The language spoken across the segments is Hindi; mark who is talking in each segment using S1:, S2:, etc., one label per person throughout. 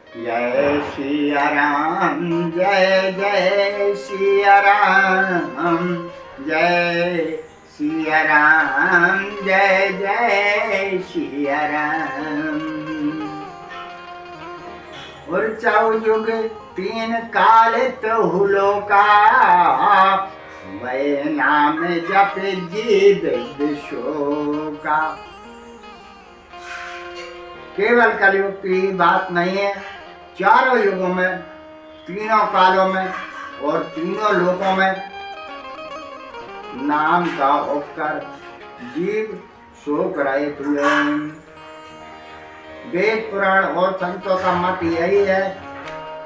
S1: जय सिया राम जय जय सिया राम जय सिया राम जय जय सिया राम। और चौयुग तीन काल हुलो का वह नाम जप जीव शोका। केवल कलयुग की बात नहीं है, चारों युगों में, तीनों कालों में और तीनों लोकों में नाम का होकर जीव शोक रहित हुए। वेद पुराण और संतों का मत यही है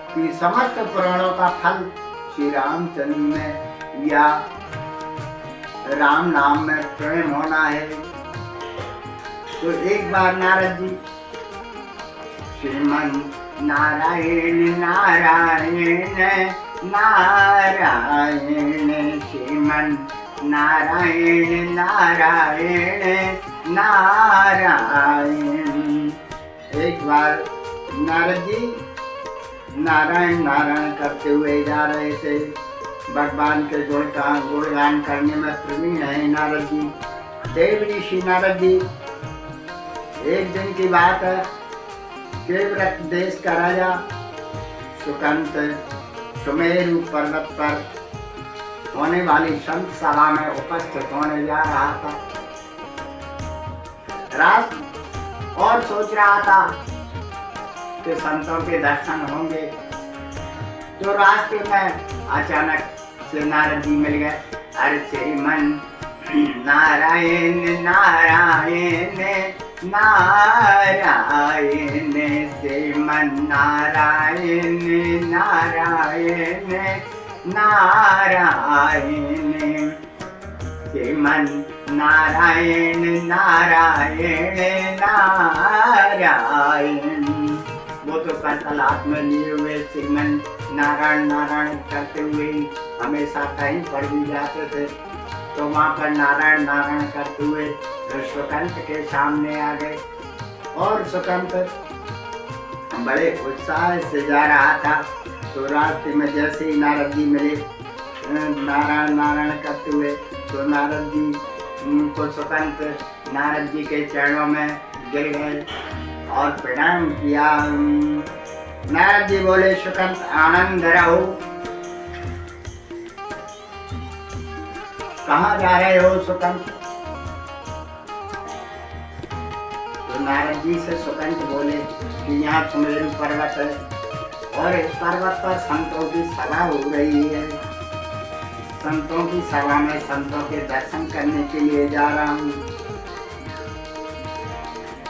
S1: कि समस्त पुराणों का फल श्री रामचंद्र में या राम नाम में प्रेम होना है। तो एक बार नारद जी श्रीमन नारायण नारायण नारायण श्रीमन नारायण नारायण नारायण। एक बार नारद जी नारायण नारायण करते हुए जा रहे थे। भगवान के गुणगान करने में प्रवीण है नारद जी। देव ऋषि नारद जी, एक दिन की बात है, केवरत देश का राजा सुकंत सुमेरु पर्वत पर होने वाली संत सभा में उपस्थित होने जा रहा था। और सोच रहा था कि संतों के दर्शन होंगे। तो रास्ते में अचानक से नारद जी मिल गए। अरे श्रीमन नारायण नारायण नारायण श्रीमन नारायण नारायण नारायण श्रीमन नारायण नारायण नारायण। वो तो वार्तालाप में लिए हुए श्रीमन नारायण नारायण करते हुए हमेशा कहीं पर भी जाते थे। तो वहाँ पर नारायण नारायण करते हुए सुकंत के सामने आ गए। और सुकंत बड़े उत्साह से जा रहा था। तो रास्ते में जैसे ही नारद जी मिले नारायण नारायण करते हुए, तो नारद जी को सुकंत नारद जी के चरणों में गिर गए और प्रणाम किया। नारद जी बोले, सुकंत आनंद रहो, कहाँ जा रहे हो सुकंत? तो नारद जी से सुकंत बोले कि यहाँ सुमेरु पर्वत है और इस पर्वत पर संतों की सभा हो रही है। संतों की सभा में संतों के दर्शन करने के लिए जा रहा हूँ।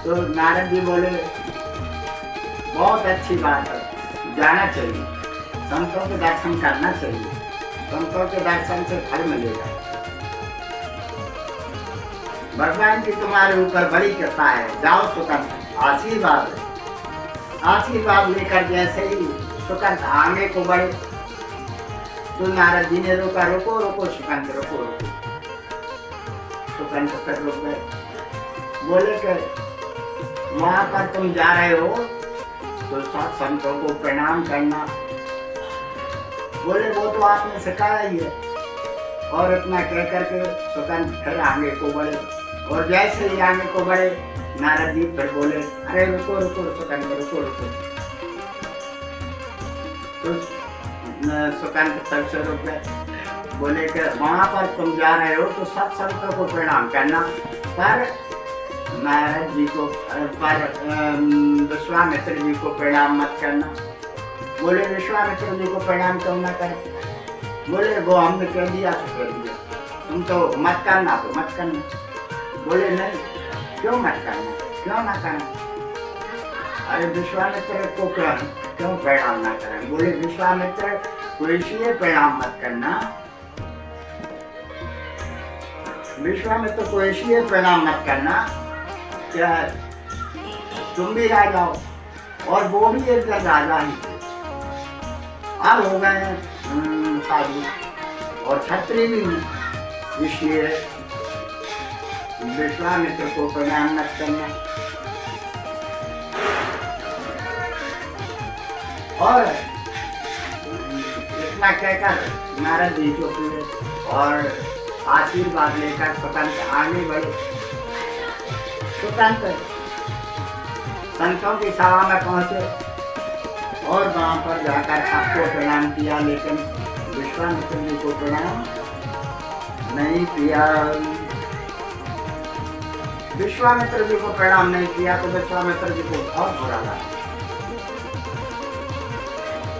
S1: तो नारद जी बोले, बहुत अच्छी बात है, जाना चाहिए, संतों के दर्शन करना चाहिए, संतों के दर्शन से फल मिलेगा। भगवान की तुम्हारे ऊपर बड़ी कृपा है, जाओ सुकंत, आशीर्वाद है। आशीर्वाद लेकर जैसे ही सुकंत आगे को बढ़े, तो नारद जी ने रोका, रुको रुको सुकंत, रुको रुको। सुकंत फिर रुक गए। बोले कि वहां पर तुम जा रहे हो तो सब संतों को प्रणाम करना। बोले, वो तो आपने सिखाया ही है। और इतना कह करके सुकंत फिर आगे को बढ़े। और जैसे ही आगे को बढ़े, नारद जी फिर बोले, अरे रुको रुको सुकंत, रुको रुको। तो सुकंत फिर से रुक गए। बोले कि वहां पर तुम जा रहे हो तो सब संतों को प्रणाम करना, पर नारद जी को, पर विश्वामित्र जी को प्रणाम मत करना। बोले, विश्वामित्र जी को प्रणाम क्यों न करें? बोले, वो हमने कह दिया तो कह दिया, तुम तो मत करना तो मत करना। बोले, नहीं, क्यों मत करना, क्यों ना करना? अरे विश्वामित्र को क्यों प्रणाम ना करें? बोले, विश्वामित्र को इसलिए प्रणाम मत करना, विश्वामित्र को इसलिए प्रणाम मत करना क्या तुम भी राजा हो और वो भी एक दिन राजा ही थे। अब हो गए साधु और क्षत्रिय भी, इसलिए विश्वामित्र को प्रणाम मत करना। और इतना कहकर नारद जी चुप हुए और आशीर्वाद लेकर स्वतंत्र आगे बढ़े। स्वतंत्र संतों की सभा में पहुंचे और वहां पर जाकर सबको प्रणाम किया, लेकिन विश्वामित्र जी को प्रणाम नहीं किया। विश्वामित्र जी को प्रणाम नहीं किया तो विश्वामित्र जी को बहुत बुरा लगा।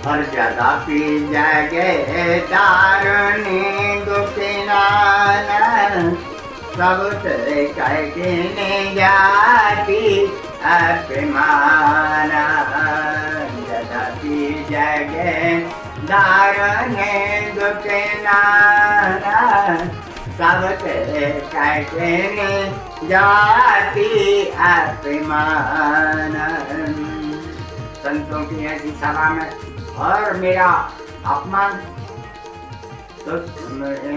S1: और यद्यपि जगे दारुणी दुखिनान सब कहने जाति अभिमान। यद्यपि जगे दारुणी दुखिनान सब कहने जाति अभिमान। संतों की ऐसी सभा में और मेरा अपमान, तो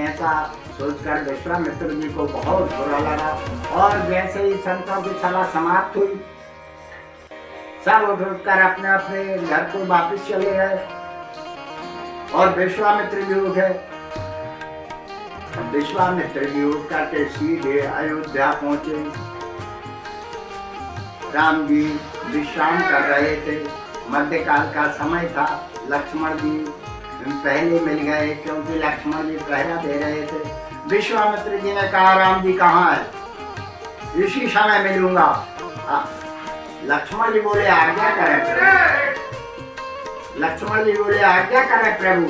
S1: ऐसा सोचकर विश्वामित्र जी को बहुत बुरा लगा। और जैसे ही संतों की सभा समाप्त हुई, सब उठकर अपने अपने घर को वापस चले गए और विश्वामित्र जी उठे। विश्वामित्र जी उठ करके सीधे अयोध्या पहुंचे। राम जी विश्राम कर रहे थे, मध्यकाल का समय था। लक्ष्मण जी पहले मिल गए क्योंकि लक्ष्मण जी पहरा दे रहे थे। विश्वामित्र जी ने कहा, राम जी कहाँ है? इसी समय मिलूंगा। लक्ष्मण जी बोले, आज्ञा करें प्रभु। लक्ष्मण जी बोले, आज्ञा करें प्रभु।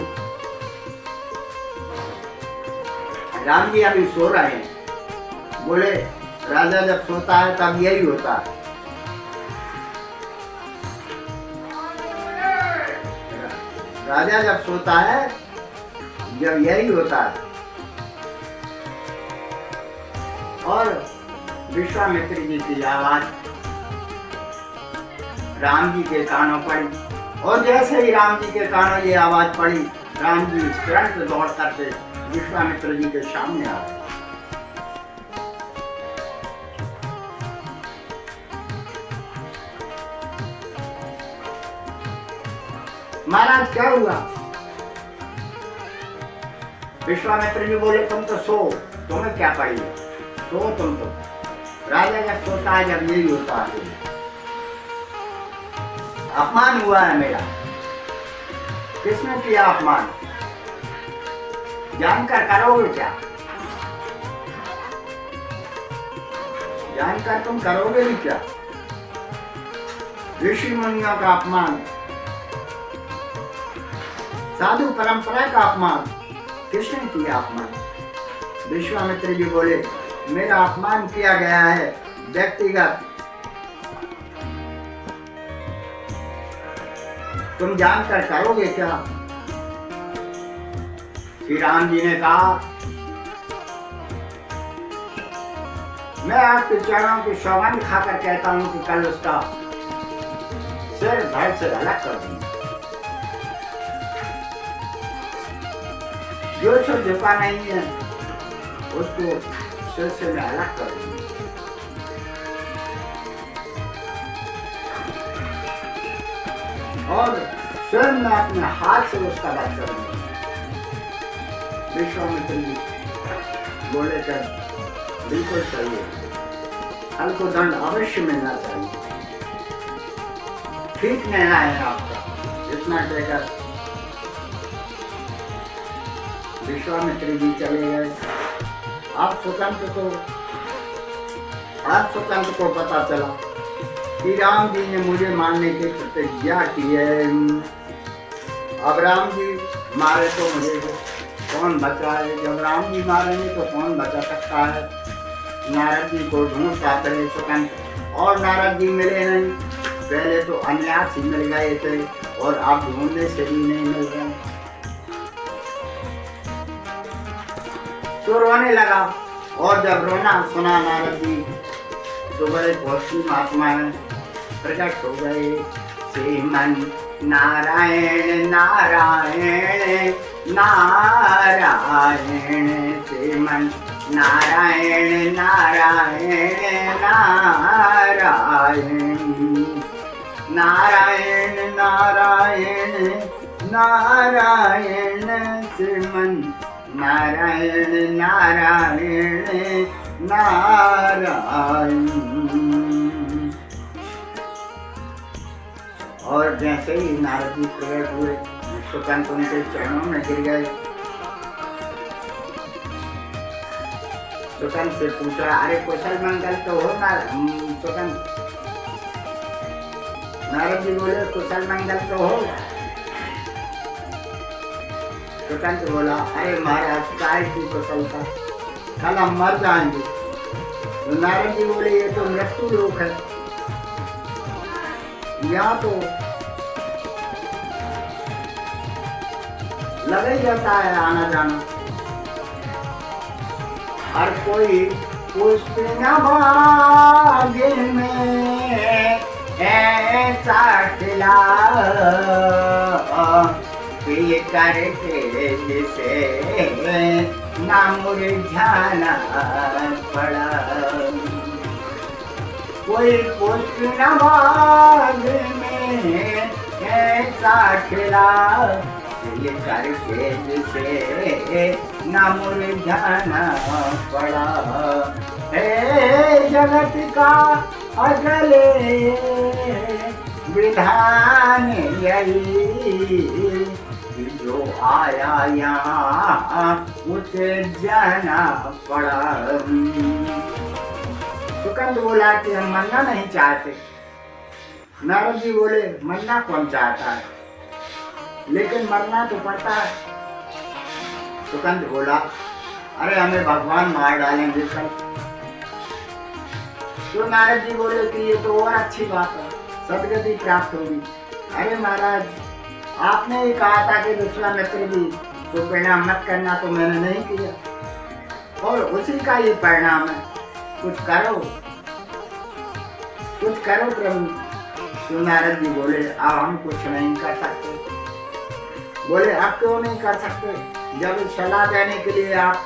S1: राम जी अभी सो रहे हैं। बोले, राजा जब सोता है तब यही होता है। राजा जब सोता है जब यही होता है। और विश्वामित्र जी की आवाज राम जी के कानों पड़ी और जैसे ही राम जी के कानों ये आवाज पड़ी, राम जी तुरंत दौड़ करके विश्वामित्र जी के सामने आ गए। महाराज क्या हुआ? विश्वामित्र जी बोले, तुम तो सो, तुम्हें क्या पड़ी? सो तुम तो। राजा जब सोता है जब यही होता है। अपमान हुआ है मेरा। किसने किया अपमान? जानकर करोगे क्या? जानकर तुम करोगे भी क्या? ऋषि मुनियों का अपमान, साधु परंपरा का अपमान, किसने किया अपमान? विश्वामित्र जी बोले, मेरा अपमान किया गया है व्यक्तिगत। तुम जानकर करोगे क्या? श्री राम जी ने कहा, मैं आपके चरणों की सौगंध खाकर कहता हूं कि कल उसका सिर धड़ से अलग कर दूंगा। जो सिर झुका नहीं है उसको सिर से मैं अलग कर दूंगा। और स्वयं मैं अपने हाथ से उसका वध करूंगा। विश्वामित्र जी बोले, कर बिल्कुल सही है, फल को दंड अवश्य मिलना चाहिए। ठीक निर्णय है आपका। इतना कहकर विश्वामित्र जी चले गए। आप स्वतंत्र को पता चला कि राम जी ने मुझे मारने की प्रतिज्ञा की है। अब राम जी मारे तो मुझे कौन बचाए? जब राम जी मारेंगे तो कौन बचा सकता है? नारद जी को ढूंढता पहले स्वतंत्र, और नारद जी मिले नहीं। पहले तो अन्यास ही मिल गए थे और आप ढूंढने से भी नहीं मिल रहे। तो रोने लगा, और जब रोना सुना नारद जी तो बड़े भक्ति महात्मा प्रकट हो गए। श्रीमन नारायण नारायण नारायण, श्रीमन नारायण नारायण नारायण, नारायण नारायण नारायण श्रीमन नारायण नारायण नारायण। और जैसे ही नारद जी प्रकट हुए, सुकंत उनके चरणों में गिर गए। सुकंत से पूछा, अरे कुशल मंगल तो हो सुकंत? नारद जी बोले, कुशल मंगल तो हो। सुकंत बोला, अरे महाराज काय की कुशलता, कल हम मर जाएंगे। तो नारद जी बोले, ये तो मृत्यु लोक है, यहाँ तो लगा ही रहता है आना जाना। हर कोई पुष्प न भाग्य में ऐसा खिला प्रिय करके जिसे ना मुरझाना पड़ा। कोई पुष्प न भाग्य में ऐसा खिला ये करके जिसे ना मुरझाना पड़ा। हे जगत का अगले विधान यही, जो आया यहाँ उसे जाना पड़ा। सुकंद बोला कि हम मरना नहीं चाहते। नारद जी बोले, मरना कौन चाहता है, लेकिन मरना तो पड़ता है। सुकंद बोला, अरे हमें भगवान मार डालेंगे कल। तो नारद जी बोले कि ये तो और अच्छी बात है, सदगति प्राप्त होगी। अरे महाराज, आपने ही कहा था कि विश्वामित्र जी तो परिणाम मत करना, तो मैंने नहीं किया, और उसी का ये परिणाम है। कुछ करो, कुछ करो प्रभु। तो नारद जी बोले, अब हम कुछ नहीं कर सकते। बोले, आप क्यों नहीं कर सकते, जब सलाह देने के लिए आप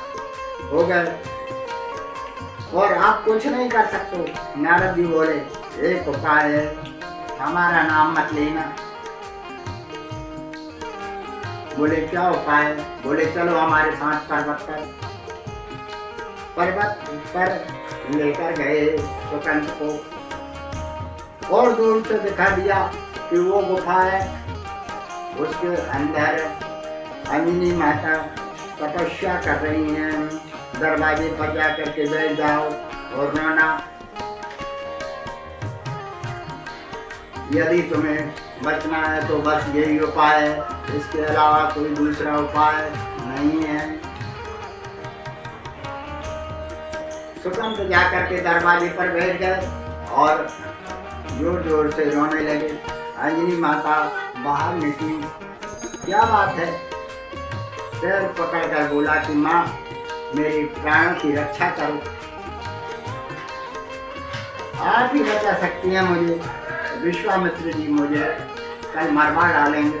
S1: हो गए और आप कुछ नहीं कर सकते। नारद जी बोले, एक उपाय है, हमारा नाम मत लेना। बोले, क्या उपाय है? बोले, चलो हमारे साथ पर्वत पर लेकर गए सुकंत को, और दूर से दिखा दिया कि वो गुफा है, उसके अंदर अंजनी माता तपस्या कर रही हैं। दरवाजे पर जा करके बैठ जाओ और रोना, यदि तुम्हें बचना है तो बस यही उपाय है, इसके अलावा कोई दूसरा उपाय नहीं है। सुकंत जाकर के दरवाजे पर बैठ गए और जोर जोर से रोने लगे। अंजनी माता बाहर निकली, क्या बात है? पैर पकड़कर बोला कि माँ, मेरी प्राण की रक्षा करो, आप ही बचा सकती हैं मुझे, विश्वामित्र जी मुझे कल मरवा डालेंगे।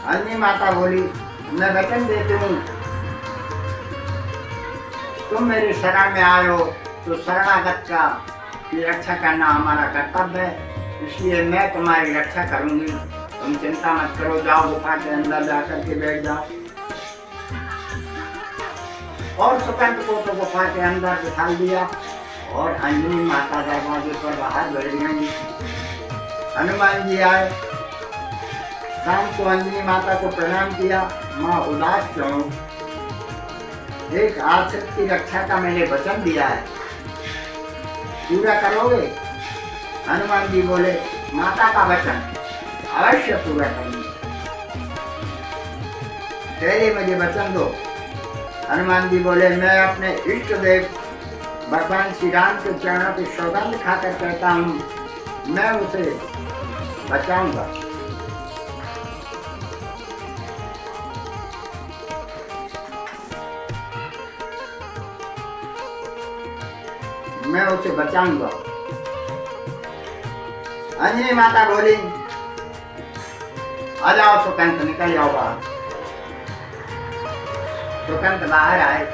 S1: अंजनी माता बोली, मैं वचन देती हूँ, तुम मेरे शरण में आए हो तो शरणागत का की रक्षा करना हमारा कर्तव्य है, इसलिए मैं तुम्हारी रक्षा करूंगी, तुम चिंता मत करो। जाओ गुफा के अंदर जाकर के बैठ जाओ। और सुकंत को तो गुफा के अंदर बिठा दिया और अंजनी माता दरवाजे पर बाहर बैठ गई। हनुमान जी आए, शाम को अंजनी माता को प्रणाम किया। माँ उदास क्यों? एक आश्रित की रक्षा का मैंने वचन दिया है, पूरा करोगे? हनुमान जी बोले, माता का वचन अवश्य पूरा करूंगा, पहले मुझे वचन दो। हनुमान जी बोले, मैं अपने इष्ट देव भगवान श्री राम के चरणों की सौगंध खाकर कहता हूँ, मैं उसे बचाऊंगा। मैं उसे बचाऊंगा। अंजनी माता बोली, आ जाओ सुकंत, निकल जाओ बाहर। सुकंत बाहर आए।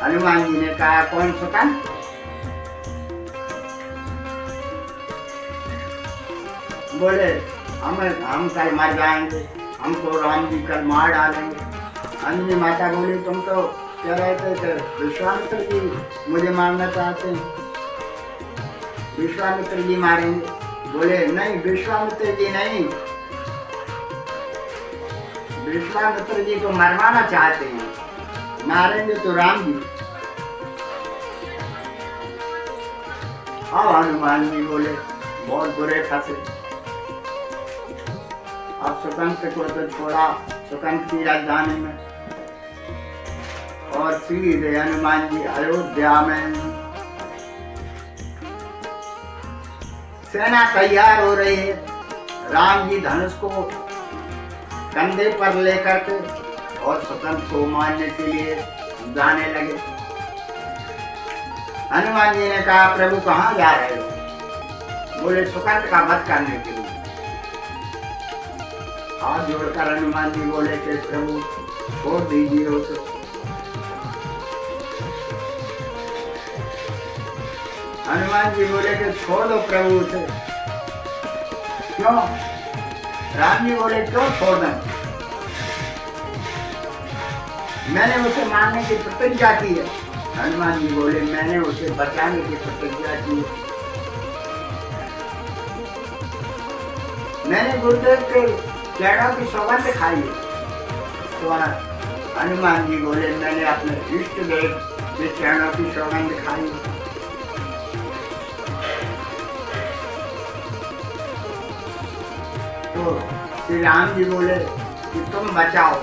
S1: हनुमान जी ने कहा, कौन सुकंत? बोले हम कल मर जाएंगे, हमको राम जी कल मार डालेंगे। अंजनी माता बोली तुम तो कह रहे थे कि विश्वामित्र जी मुझे मारना चाहते हैं, विश्वामित्र जी मारेंगे। बोले नहीं, विश्वामित्र जी नहीं, विश्वामित्र जी को मरवाना चाहते हैं, मारेंगे तो राम जी। अब हनुमान जी बोले बहुत बुरे फंसे। अब सुकंत को तो छोड़ा, सुकंत की राजधानी में, और सीधे हनुमान जी अयोध्या में। सेना तैयार हो रही है, राम जी धनुष को कंधे पर लेकर के और सुकंत को मारने के लिए जाने लगे। हनुमान जी ने कहा प्रभु कहाँ जा रहे हो? बोले सुकंत का वध करने के लिए। हाथ जोड़कर हनुमान जी बोले कि प्रभु छोड़ दीजिए उसे। हनुमान जी बोले कि छोड़ दो प्रभु उसे। क्यों? राम जी बोले क्यों छोड़ दें? मैंने उसे मारने की प्रतिज्ञा की है। हनुमान जी बोले मैंने उसे बचाने की प्रतिज्ञा की है। मैंने गुरुदेव के चरणों की सौगंध खाई है। तो हनुमान जी बोले मैंने अपने इष्ट देव के चरणों की सौगंध खाई है। तो श्री राम जी बोले कि तुम बचाओ,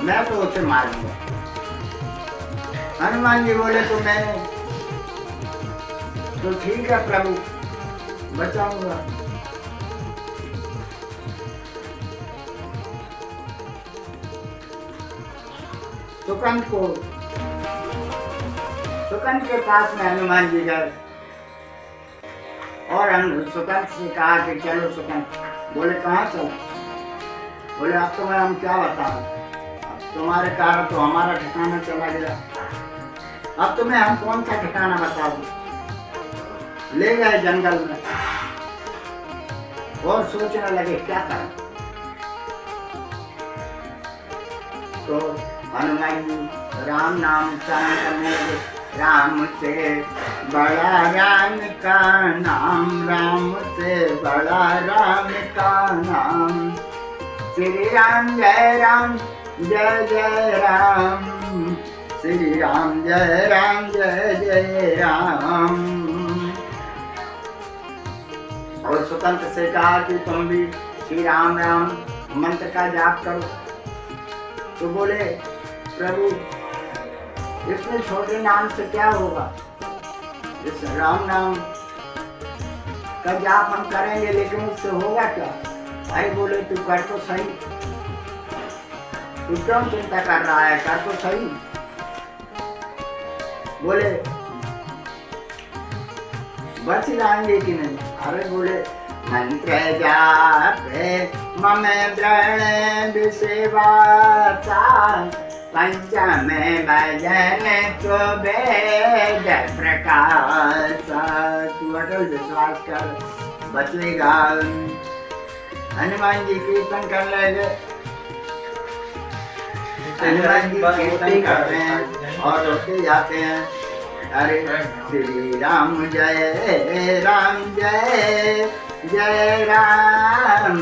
S1: मैं तो उसे मारूंगा। हनुमान जी बोले तो मैंने तो ठीक है प्रभु, बचाऊंगा। सुकंत के पास में हनुमान जी गए और सुकंत से कहा कि चलो सुकंत। बोले कहाँ चलो? बोले अब तुम्हें हम क्या बताएं, अब तुम्हारे कारण तो हमारा ठिकाना चला गया, अब तुम्हें हम कौन सा ठिकाना बता दूं। ले गए जंगल में और सोचने लगे क्या करें। तो हनुमान जी राम नाम उच्चारण करने लगे। राम से बड़ा राम का नाम, राम से बड़ा राम का नाम। श्री राम जय राम जय जय राम, श्री राम जय राम जय जय राम। और सुकंत से कहा कि तुम भी श्री राम राम मंत्र का जाप करो। तो बोले प्रभु इसमें छोटे नाम से क्या होगा, इस राम नाम का जाप हम करेंगे लेकिन उससे होगा क्या? भाई बोले तू कर तो सही, तू क्यों चिंता कर रहा है, कर तो सही। बोले बच जाएंगे कि नहीं? अरे बोले मंत्र जापे मम दृढ़ विश्वासा, पंचम भजन को वेद प्रकाश। तू अटल विश्वास कर, बचेगा। हनुमान जी कीर्तन कर लगे। हनुमान जी कीर्तन करते हैं और रोते जाते हैं। अरे श्री राम जय राम जय जय राम,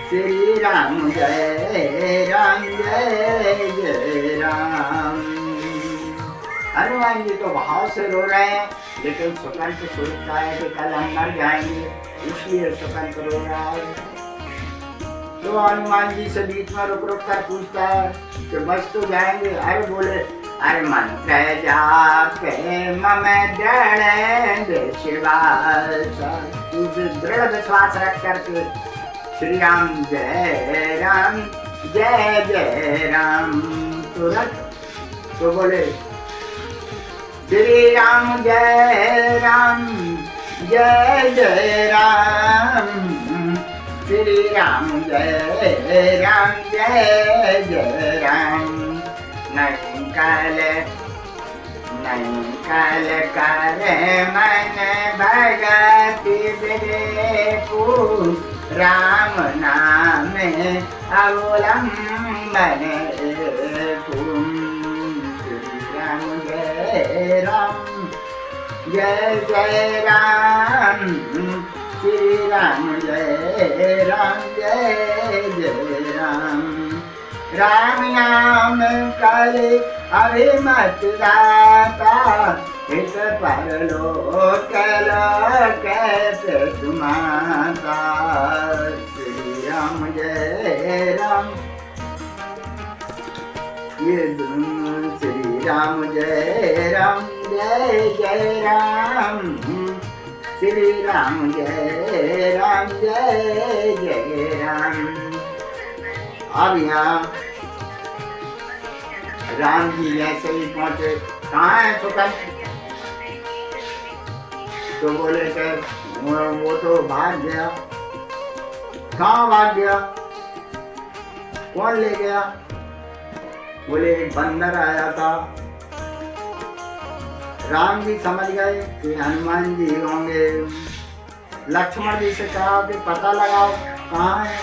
S1: श्री राम जय राम जय जय राम। हनुमान जी तो भाव से रो रहे हैं, लेकिन सुकंत सोचता है कि कल हम मर जाएंगे, इसलिए सुकंत रो रहा है। तो हनुमान जी से बीच में रुक रुक कर पूछता है कि बच तो जाएंगे? अरे बोले अरे मंत्र जापे मम दृढ़ विश्वास, तू दृढ़ विश्वास रख करके श्री राम जय राम जय जय राम तुरंत। तो बोले श्री राम जय राम जय जय राम, श्री राम जय राम जय जय राम। नहीं काल नहीं कल कर मन भगति विवेकु राम नाम अवलंबन तुम। राम जय राम जय जय राम, श्री राम जय राम जय जय राम। राम नाम कर अभिमत दाता, हित परलोक लोक तुम्हारा। श्री राम जय राम, ये दोनों श्री राम जय राम जय जय राम, श्री राम जय राम जय जय राम। अब यहाँ राम जी जैसे ही पहुंचे, कहाँ है सुकन? तो बोले कि वो तो भाग गया। कहाँ भाग गया? कौन ले गया? बोले एक बंदर आया था। राम जी समझ गए कि हनुमान जी होंगे। लक्ष्मण जी से कहा कि पता लगाओ कहाँ है।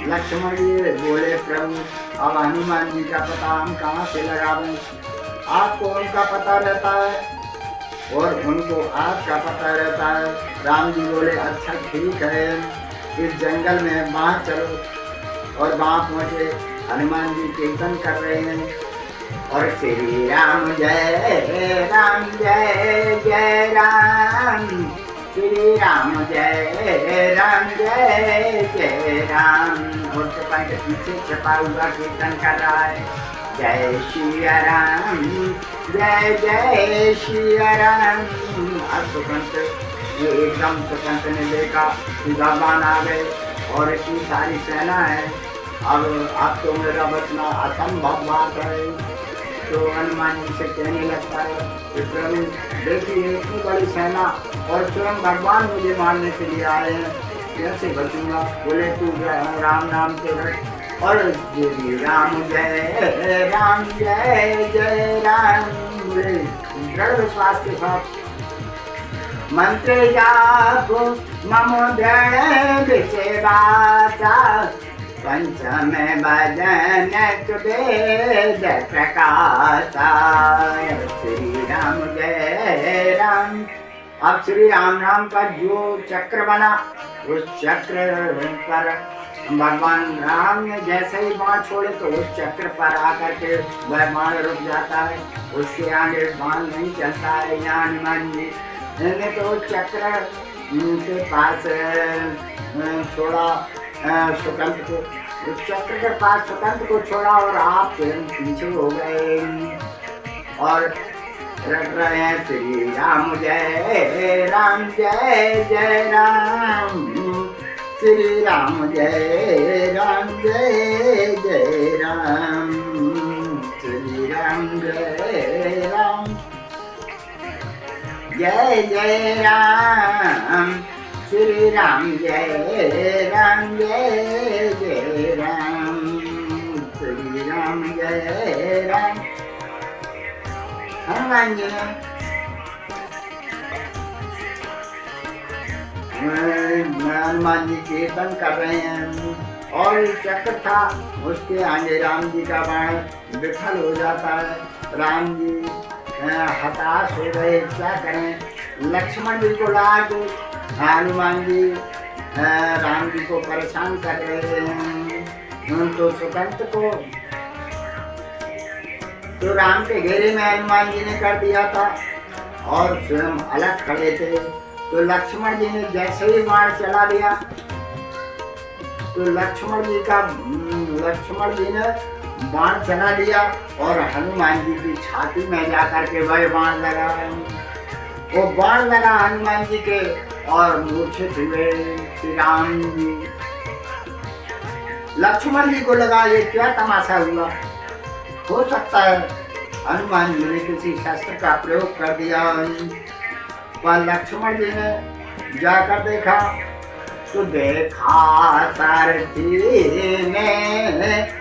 S1: लक्ष्मण जी बोले प्रभु अब हनुमान जी का पता हम कहाँ से लगावें? आपको उनका पता रहता है और उनको आपका पता रहता है। राम जी बोले अच्छा ठीक है, इस जंगल में वहाँ चलो। और वहाँ पहुँचे, हनुमान जी कीर्तन कर रहे हैं और श्री राम जय राम जय जय राम, श्री राम जय राम जय जय राम। और चपाई के पीछे छपा हुआ कीर्तन कर रहा है, जय श्री राम जय जय श्री राम। अब सुकंत ये एकदम सुकंत ने देखा कि भगवान आ गए और इतनी सारी सेना है, अब तो मेरा बचना असंभव बात है। तो हनुमान जी से कहने लगता है कि प्रभु देखिए इतनी बड़ी सेना और स्वयं भगवान मुझे मारने के लिए आए हैं, कैसे बचूंगा? बोले तू राम नाम से बच। और राम जय राम जय जय राम बोले दृढ़ विश्वास के साथ। मंत्र जाप मम दृढ़ विश्वासा, पंचम भजन वेद प्रकाशा। श्री राम जय राम। अब श्री राम नाम का जो चक्र बना, उस चक्र पर भगवान राम ने जैसे ही बाण छोड़े तो उस चक्र पर आकर के वह बाण रुक जाता है, उसके आगे बाण नहीं चलता है। यहाँ हनुमान जी ने तो उस चक्र के पास छोड़ा सुकंत को, उस चक्र के पास सुकंत को छोड़ा और आप पीछे हो गए और रट रहे हैं श्री राम जय राम जय जय राम, श्री राम जय राम जय जय राम, श्री राम जय राम जय जय राम, श्री राम जय राम जय जय राम, श्री राम जय राम। हनुमान जी हनुमान जी कीर्तन कर रहे हैं और चक्र था उसके आगे राम जी का बाण विफल हो जाता है। राम जी हताश हो गए, क्या करें? लक्ष्मण जी को ला के हनुमान जी राम जी को परेशान कर रहे हैं। तो सुकंत को तो राम के घेरे में हनुमान जी ने कर दिया था और स्वयं अलग खड़े थे। तो लक्ष्मण जी ने जैसे ही बाण चला दिया तो लक्ष्मण जी ने बाण चला दिया और हनुमान जी की छाती में जाकर के वह बाण लगा। वो बाण लगा हनुमान जी के और मूर्छित हुए श्री राम जी। लक्ष्मण जी को लगा ये क्या तमाशा हुआ, हो सकता है हनुमान जी ने किसी शस्त्र का प्रयोग कर दिया। पर लक्ष्मण जी ने जाकर देखा तो देखा सारथी ने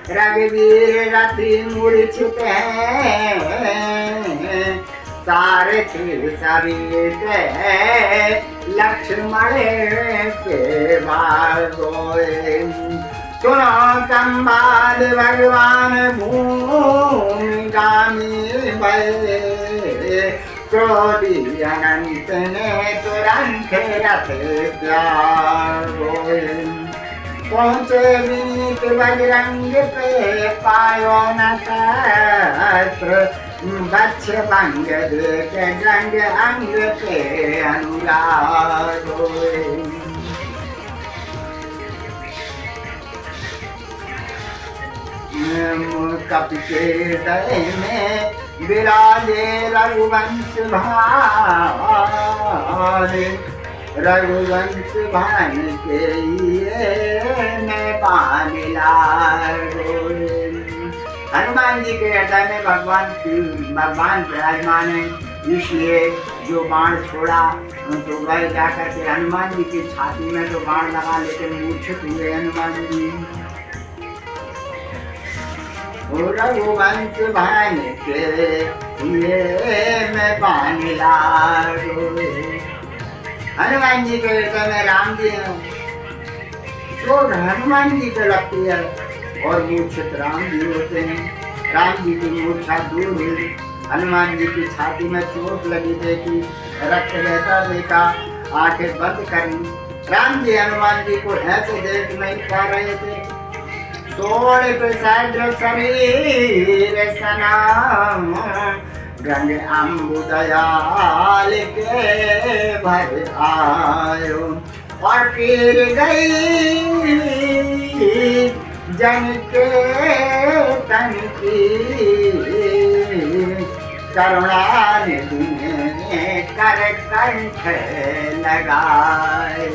S1: रघुवीर रथी मूर्छित हैं, सारथी समेत लक्ष्मण के भागोए। सुनो संवाद भगवान भूमिगामी भये, क्रोधी अनंत ने तुरंत रथ त्यागोए। पहुँचे विनीत बजरंग पे पायो न शस्त्र, बच्छ भंग देख जंग अंग पे अनुराग होए। कपि के हृदय में विराजे रघुवंश भान, रघुवंश भान के मैं पानी लाए। हनुमान जी के हृदय में भगवान विराजमान है, इसलिए जो बाण छोड़ा तो वह जाकर के हनुमान जी की छाती में तो बाण लगा, लेकिन मूर्छित हुए हनुमान जी। रघुवंश भान के ये मैं पानी लाडो। हनुमान जी के हृदय में राम जी हैं, चोट हनुमान जी को लगती है और मूर्छित राम जी होते हैं। राम जी की मूर्छा दूर हुई, हनुमान जी की छाती में चोट लगी, देखी रक्त बहता देखा, आंखें बंद करी। राम जी हनुमान जी को ऐसे देख नहीं पा रहे थे। सोड़ सद्र शरीर सनाम, गंग अम्बु दयाल के भर आयो। और फिर गई जन के तन की करुणा निधि कर कंठ लगाए।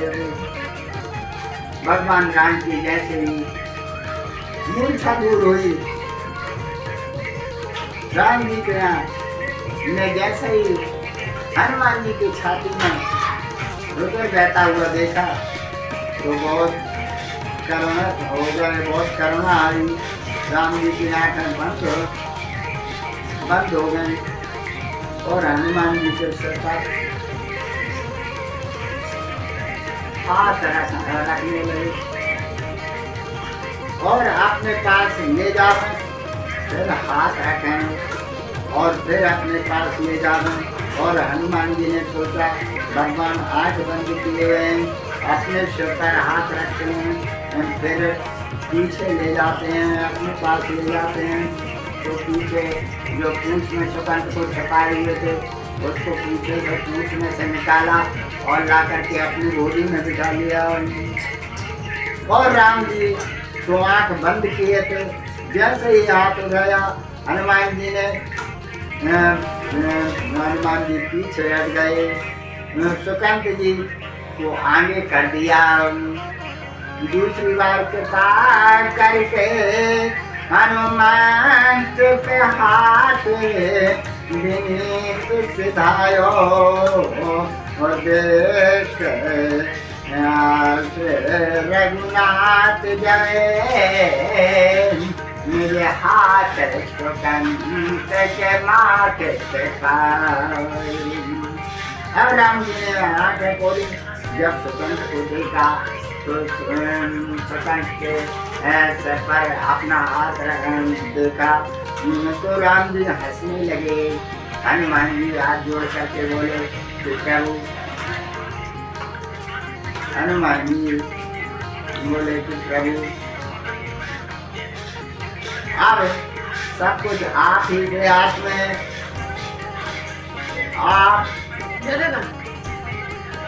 S1: भगवान राम की जैसे ही मूर्छा दूर हुई, राम जी के ने जैसे ही हनुमान जी की छाती में हृदय बहता हुआ देखा तो बहुत करुणा हो गए, बहुत करुणा आई। राम जी की आंखें बंद हो गई और हनुमान जी के सिर पर हाथ रखने लगे और अपने पास ले जावे, फिर हाथ रखें और फिर अपने पास ले जावे। और हनुमान जी ने सोचा भगवान आंख बंद किए हुए अपने सिर पर हाथ रखते हैं, फिर पीछे ले जाते हैं, अपने पास ले जाते हैं। तो पीछे जो पूंछ में सुकंठ को छपाए हुए थे उसको पीछे से पूंछ में से निकाला और ला करके अपनी गोदी में बिठा लिया। और राम जी तो आंख बंद किए थे, जैसे ही हाथ उठाया हनुमान जी ने हनुमान जी पीछे हट गए, सुकंठ जी को आगे कर दिया। दूसरी बार कृपा करके हनुमान पे हाथ विनीत सिधायो और देख रघुनाथ जय मेरे हाथ सुकंठ के माथे पे खाए। अब राम जी ने आंखें खोली, जब सुकंठ को देखा तो सुकंठ के सर पर अपना हाथ देखा तो राम जी हंसने लगे। हनुमान जी हाथ जोड़ करके बोले तो प्रभु, हनुमान जी बोले कि प्रभु अब सब कुछ आप ही के हाथ में,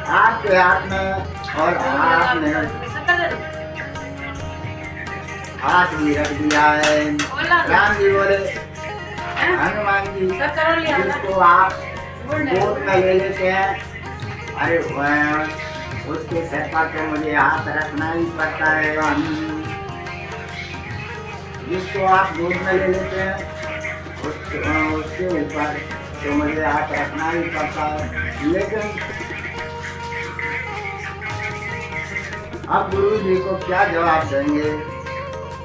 S1: आपके हाथ में और आपने हाथ भी रख दिया है। राम जी बोले हनुमान जी जिसको आप गोद में ले लेते हैं, अरे उसके सर पर तो मुझे हाथ रखना ही पड़ता है। जिसको आप गोद में ले लेते हैं उसके ऊपर तो मुझे हाथ रखना ही पड़ता है। लेकिन अब गुरु जी को क्या जवाब देंगे,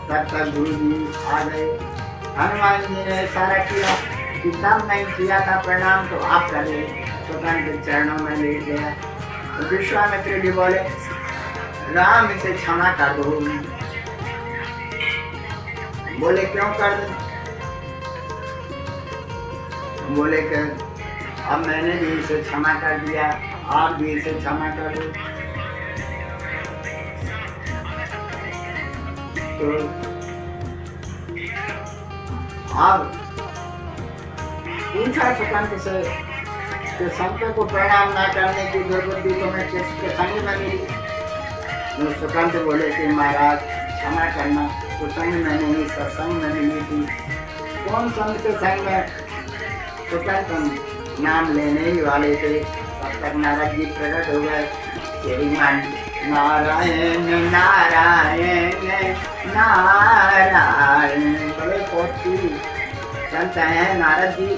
S1: तब तक गुरु जी आ गए। हनुमान जी ने इशारा किया कि तब नहीं किया था प्रणाम तो आप करे। सुकंद के चरणों में लेट गया तो विश्वामित्र जी बोले राम इसे क्षमा कर दो। बोले क्यों कर दो? बोले कि अब मैंने भी इसे क्षमा कर दिया, आप भी इसे क्षमा कर दो। तो अब पूछा सुकंद से कि संत को प्रणाम न करने की दुर्बुद्धि तुम्हें किसके संग में मिली? तो सुकंद बोले कि महाराज क्षमा करना, कुसंग में नहीं सत्संग में मिली थी। कौन संत के संग में? सुकंद नाम लेने ही वाले थे, तब तक नारद जी प्रकट हो गए। श्रीमान नारायण नारायण नारायण। बड़े पोती संत हैं नारद जी,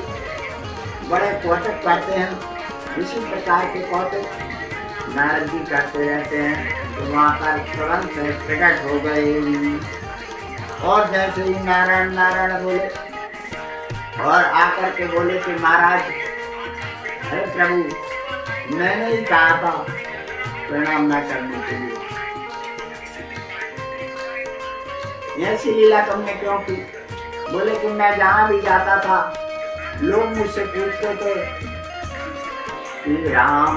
S1: बड़े कौतुक करते हैं। इसी प्रकार के कौतुक नारद जी करते रहते हैं। तो वहाँ पर तुरंत प्रकट हो गए और जैसे ही नारायण नारायण बोले और आकर के बोले कि महाराज अरे प्रभु मैंने ही कहा था प्रणाम न करने के लिए, ऐसी लीला तुमने क्यों की? बोले कि मैं जहाँ भी जाता था लोग मुझसे पूछते थे कि राम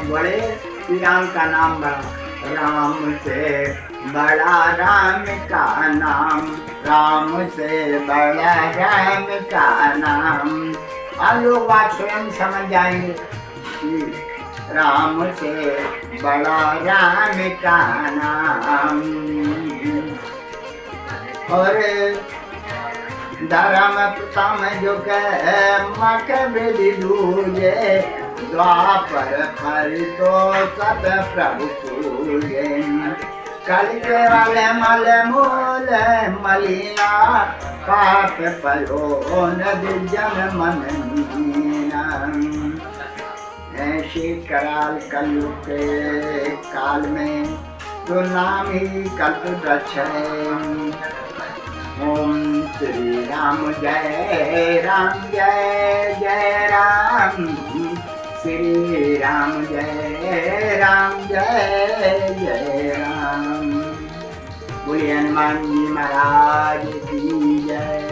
S1: बड़े कि राम का नाम बड़ा, राम से बड़ा राम का नाम, राम से बड़ा राम का नाम। अब लोग बात स्वयं समझ जाएंगे कि राम से बड़ा राम का नाम। और धर्म प्रथम जो मक विधि दूजे, द्वापर पर तो सब प्रभु पूजे। कल केवल मल मूल मलिना, पाप परो नदी जन मन मीना। ऐसी कराल कलयुग के काल में तो नाम ही कल्पवृक्ष है। ओम श्री राम जय जय राम, श्री राम जय जय राम। बोलिए हनुमान जी महाराज की जय।